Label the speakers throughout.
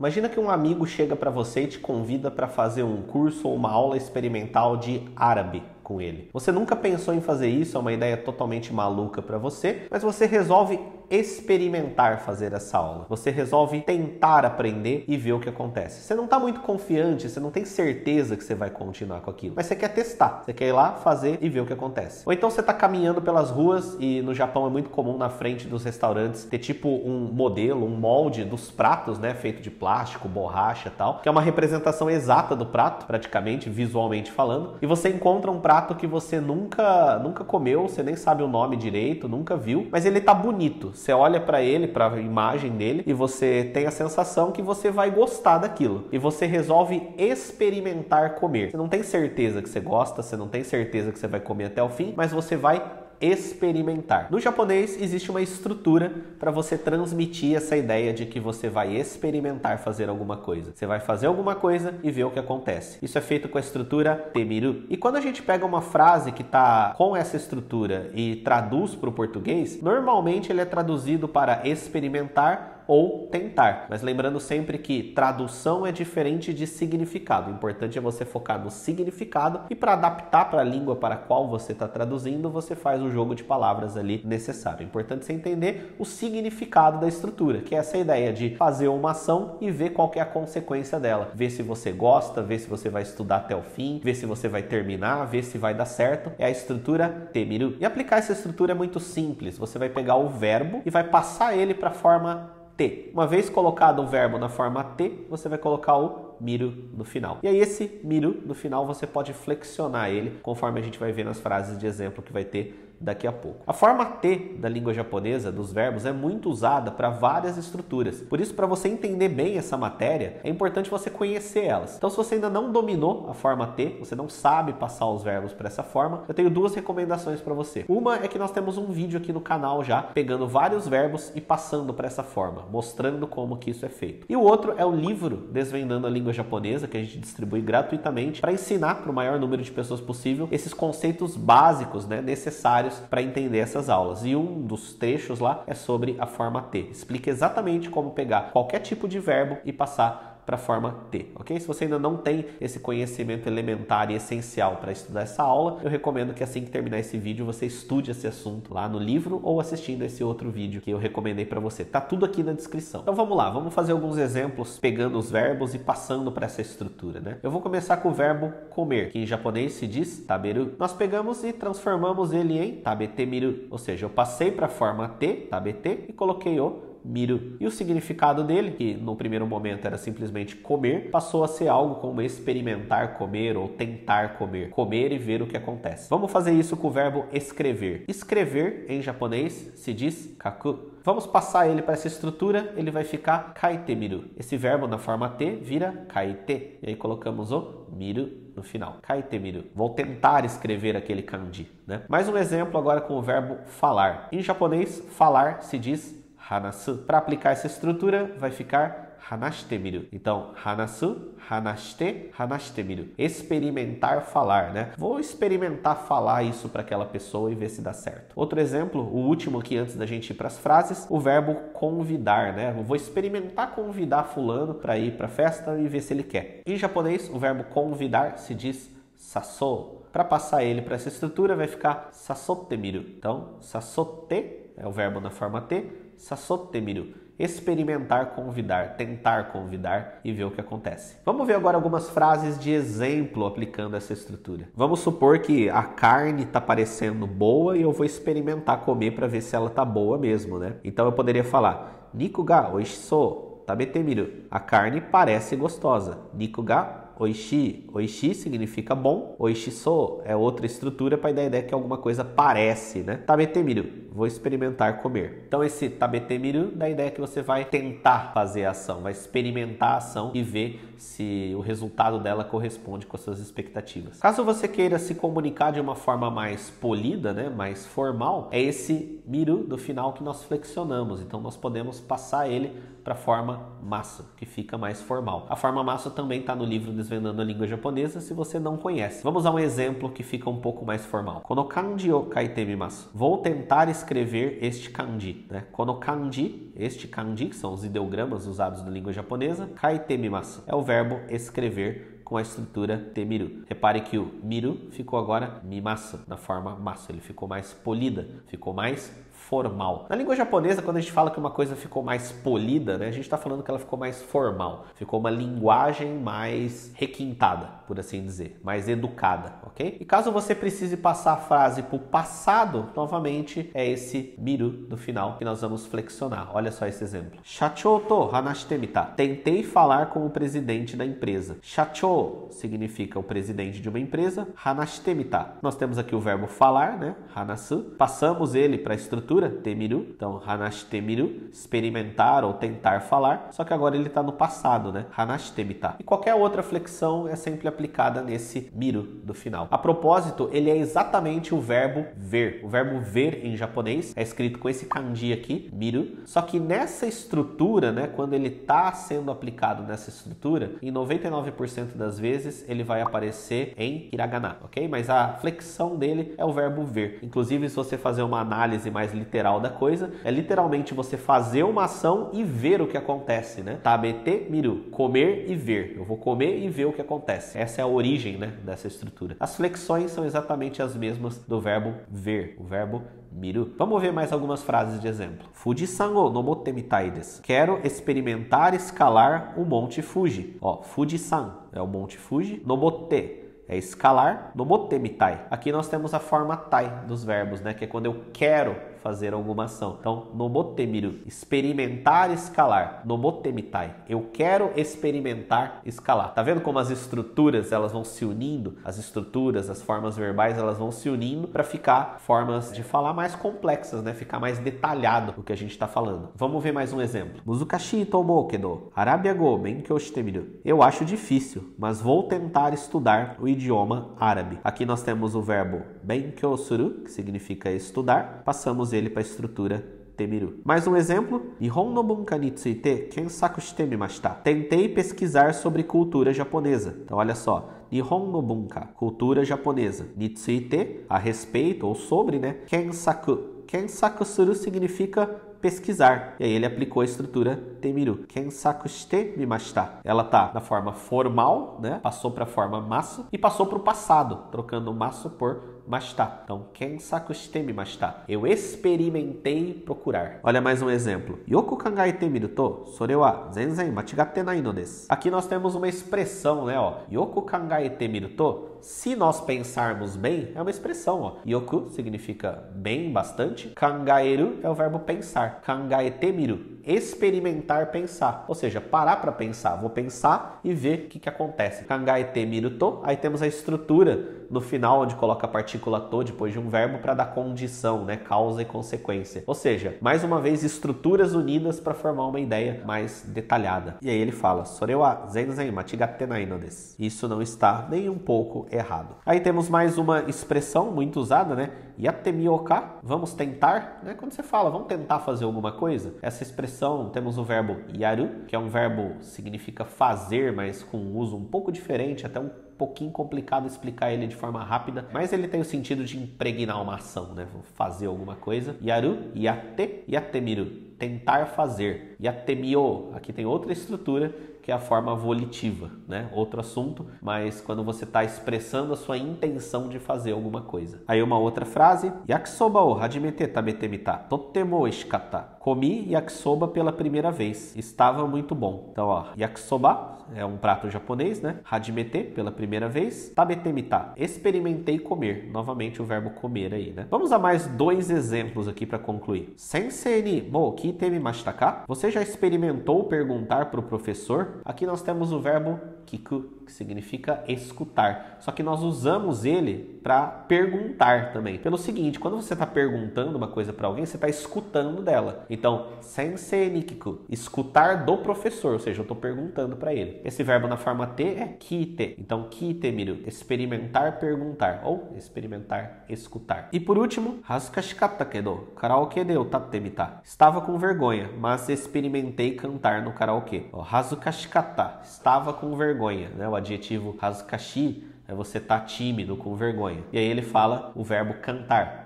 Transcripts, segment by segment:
Speaker 1: Imagina que um amigo chega para você e te convida para fazer um curso ou uma aula experimental de árabe com ele. Você nunca pensou em fazer isso, é uma ideia totalmente maluca para você, mas você resolve experimentar fazer essa aula. Você resolve tentar aprender e ver o que acontece. Você não está muito confiante, você não tem certeza que você vai continuar com aquilo, mas você quer testar, você quer ir lá fazer e ver o que acontece. Ou então você está caminhando pelas ruas e no Japão é muito comum na frente dos restaurantes ter tipo um modelo, um molde dos pratos, né, feito de plástico, borracha e tal, que é uma representação exata do prato, praticamente, visualmente falando, e você encontra um prato que você nunca comeu, você nem sabe o nome direito, nunca viu, mas ele tá bonito. Você olha para ele, para a imagem dele, e você tem a sensação que você vai gostar daquilo. E você resolve experimentar comer. Você não tem certeza que você gosta, você não tem certeza que você vai comer até o fim, mas você vai experimentar. No japonês existe uma estrutura para você transmitir essa ideia de que você vai experimentar fazer alguma coisa. Você vai fazer alguma coisa e ver o que acontece. Isso é feito com a estrutura temiru. E quando a gente pega uma frase que está com essa estrutura e traduz para o português, normalmente ele é traduzido para experimentar ou tentar. Mas lembrando sempre que tradução é diferente de significado. O importante é você focar no significado e para adaptar para a língua para a qual você está traduzindo, você faz o jogo de palavras ali necessário. É importante você entender o significado da estrutura, que é essa ideia de fazer uma ação e ver qual que é a consequência dela. Ver se você gosta, ver se você vai estudar até o fim, ver se você vai terminar, ver se vai dar certo. É a estrutura temiru. E aplicar essa estrutura é muito simples. Você vai pegar o verbo e vai passar ele para a forma T. Uma vez colocado o verbo na forma T, você vai colocar o miru no final. E aí esse miru no final você pode flexionar ele, conforme a gente vai ver nas frases de exemplo que vai ter daqui a pouco. A forma T da língua japonesa, dos verbos, é muito usada para várias estruturas. Por isso, para você entender bem essa matéria, é importante você conhecer elas. Então, se você ainda não dominou a forma T, você não sabe passar os verbos para essa forma, eu tenho duas recomendações para você. Uma é que nós temos um vídeo aqui no canal já, pegando vários verbos e passando para essa forma, mostrando como que isso é feito. E o outro é o livro Desvendando a Língua Japonesa, que a gente distribui gratuitamente para ensinar para o maior número de pessoas possível esses conceitos básicos, né, necessários para entender essas aulas. E um dos trechos lá é sobre a forma T. Explica exatamente como pegar qualquer tipo de verbo e passar para a forma T, ok? Se você ainda não tem esse conhecimento elementar e essencial para estudar essa aula, eu recomendo que assim que terminar esse vídeo você estude esse assunto lá no livro ou assistindo esse outro vídeo que eu recomendei para você. Tá tudo aqui na descrição. Então vamos lá, vamos fazer alguns exemplos pegando os verbos e passando para essa estrutura, né? Eu vou começar com o verbo comer, que em japonês se diz taberu. Nós pegamos e transformamos ele em tabetemiru, ou seja, eu passei para a forma T, tabete, e coloquei o miru. E o significado dele, que no primeiro momento era simplesmente comer, passou a ser algo como experimentar comer ou tentar comer. Comer e ver o que acontece. Vamos fazer isso com o verbo escrever. Escrever, em japonês, se diz kaku. Vamos passar ele para essa estrutura, ele vai ficar kaitemiru. Esse verbo na forma T vira kaite. E aí colocamos o miru no final. Kaitemiru. Vou tentar escrever aquele kanji, né? Mais um exemplo agora com o verbo falar. Em japonês, falar se diz hanasu. Para aplicar essa estrutura, vai ficar hanashitemiru. Então, hanasu, hanashite, hanashitemiru. Experimentar falar, né? Vou experimentar falar isso para aquela pessoa e ver se dá certo. Outro exemplo, o último aqui antes da gente ir para as frases, o verbo convidar, né? Vou experimentar convidar fulano para ir para a festa e ver se ele quer. Em japonês, o verbo convidar se diz sasso. Para passar ele para essa estrutura, vai ficar sasotemiru. Então, sasote é o verbo na forma T, sasotemiru. Experimentar convidar, tentar convidar e ver o que acontece. Vamos ver agora algumas frases de exemplo aplicando essa estrutura. Vamos supor que a carne está parecendo boa e eu vou experimentar comer para ver se ela está boa mesmo, né? Então eu poderia falar Niku ga oishisou tabetemiru. A carne parece gostosa. Niku ga oishi. Oishi significa bom. Oishiso é outra estrutura para dar a ideia que alguma coisa parece, né? Tabetemiru. Vou experimentar comer. Então esse tabetemiru dá a ideia que você vai tentar fazer a ação, vai experimentar a ação e ver se o resultado dela corresponde com as suas expectativas. Caso você queira se comunicar de uma forma mais polida, né, mais formal, é esse miru do final que nós flexionamos. Então nós podemos passar ele para a forma masu, que fica mais formal. A forma masu também está no livro desvendando a língua japonesa se você não conhece. Vamos a um exemplo que fica um pouco mais formal. Kono kanji o kaite mimasu. Vou tentar escrever este kanji, né? Kono kanji, este kanji, que são os ideogramas usados na língua japonesa, kaite mimasu é o verbo escrever com a estrutura temiru. Repare que o miru ficou agora mimasu, na forma masu. Ele ficou mais polida, ficou mais formal. Na língua japonesa, quando a gente fala que uma coisa ficou mais polida, né, a gente está falando que ela ficou mais formal. Ficou uma linguagem mais requintada, por assim dizer, mais educada, ok? E caso você precise passar a frase para o passado, novamente é esse miru do final que nós vamos flexionar. Olha só esse exemplo. Shachou to hanashite mita. Tentei falar com o presidente da empresa. Shachou significa o presidente de uma empresa. Hanashite mita. Nós temos aqui o verbo falar, né? Hanasu. Passamos ele para a estrutura temiru, então hanashite miru, experimentar ou tentar falar, só que agora ele está no passado, né? Hanashite mita. E qualquer outra flexão é sempre aplicada nesse miru do final. A propósito, ele é exatamente o verbo ver. O verbo ver em japonês é escrito com esse kanji aqui, miru, só que nessa estrutura, né, quando ele está sendo aplicado nessa estrutura, em 99% das vezes ele vai aparecer em hiragana, ok? Mas a flexão dele é o verbo ver. Inclusive, se você fazer uma análise mais literal da coisa, é literalmente você fazer uma ação e ver o que acontece, né? Tabete miru, comer e ver. Eu vou comer e ver o que acontece. Essa é a origem, né, dessa estrutura. As flexões são exatamente as mesmas do verbo ver, o verbo miru. Vamos ver mais algumas frases de exemplo. Fujisan o nobotte mitai desu. Quero experimentar escalar o Monte Fuji. Ó, Fujisan é o Monte Fuji. Nobotte é escalar. Nobotte mitai. Aqui nós temos a forma tai dos verbos, né? Que é quando eu quero fazer alguma ação. Então, nobotte miru, experimentar escalar. Nobotte mitai, eu quero experimentar escalar. Tá vendo como as estruturas elas vão se unindo? As estruturas, as formas verbais, elas vão se unindo para ficar formas de falar mais complexas, né? Ficar mais detalhado o que a gente está falando. Vamos ver mais um exemplo. Muzukashi to omou kedo, arabiya go benkyou shite miru. Eu acho difícil, mas vou tentar estudar o idioma árabe. Aqui nós temos o verbo benkyou suru, que significa estudar. Passamos ele para a estrutura temiru. Mais um exemplo. Nihon no bunka ni tsuite kensaku shite mimashita. Tentei pesquisar sobre cultura japonesa. Então olha só. Nihon no bunka, cultura japonesa. Ni tsuite, a respeito ou sobre, né? Kensaku. Kensaku suru significa pesquisar. E aí ele aplicou a estrutura temiru. Kensaku shite mimashita. Ela tá na forma formal, né? Passou para a forma masu e passou para o passado, trocando o masu por mashita. Então, kensaku shite mimashita. Eu experimentei procurar. Olha mais um exemplo. Yoku kangaete miru to, sore wa zenzen machigatte nai no desu. Aqui nós temos uma expressão, né? Ó. Yoku kangaete miru to, se nós pensarmos bem, é uma expressão, ó. Yoku significa bem, bastante. Kangaeru é o verbo pensar. Kangaete miru, experimentar pensar. Ou seja, parar para pensar. Vou pensar e ver o que acontece. Kangaete miru to, aí temos a estrutura no final, onde coloca a partícula to depois de um verbo para dar condição, né? Causa e consequência. Ou seja, mais uma vez, estruturas unidas para formar uma ideia mais detalhada. E aí ele fala, sore wa zenzen machigatte nai no desu. Isso não está nem um pouco errado. Aí temos mais uma expressão muito usada, né? Yatte miyoka, vamos tentar, né? Quando você fala, vamos tentar fazer alguma coisa. Essa expressão, temos o verbo yaru, que é um verbo que significa fazer, mas com um uso um pouco diferente, até um pouquinho complicado explicar ele de forma rápida, mas ele tem o sentido de impregnar uma ação, né? Vou fazer alguma coisa. Yaru, yatte, yattemiru, tentar fazer. Yattemio, aqui tem outra estrutura, que é a forma volitiva, né? Outro assunto, mas quando você está expressando a sua intenção de fazer alguma coisa. Aí uma outra frase, yakisoba o hajimete tabete mita, totemo oishikatta. Comi yakisoba pela primeira vez, estava muito bom. Então, ó, yakisoba é um prato japonês, né? Hajimete, pela primeira vez. Tabete mita, experimentei comer. Novamente o verbo comer aí, né? Vamos a mais dois exemplos aqui para concluir. Sensei ni mo kite mimashita ka? Você já experimentou perguntar para o professor? Aqui nós temos o verbo kiku, que significa escutar. Só que nós usamos ele para perguntar também. Pelo seguinte, quando você está perguntando uma coisa para alguém, você está escutando dela. Então, sensei ni kiku, escutar do professor, ou seja, eu estou perguntando para ele. Esse verbo na forma T é kite. Então, kite miru, experimentar, perguntar, ou experimentar, escutar. E por último, hazukashikatta kedo, karaoke de utatte mita. Estava com vergonha, mas experimentei cantar no karaokê. Hazukashikatta, estava com vergonha. vergonha, né? O adjetivo hazkashi é você tá tímido, com vergonha. E aí ele fala o verbo cantar,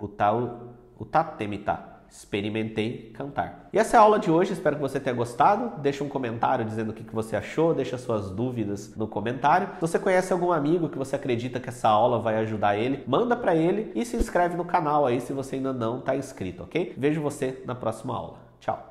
Speaker 1: utatemita. Experimentei cantar. E essa é a aula de hoje, espero que você tenha gostado. Deixa um comentário dizendo o que você achou, deixa suas dúvidas no comentário. Se você conhece algum amigo que você acredita que essa aula vai ajudar ele, manda para ele e se inscreve no canal aí se você ainda não está inscrito, ok? Vejo você na próxima aula. Tchau!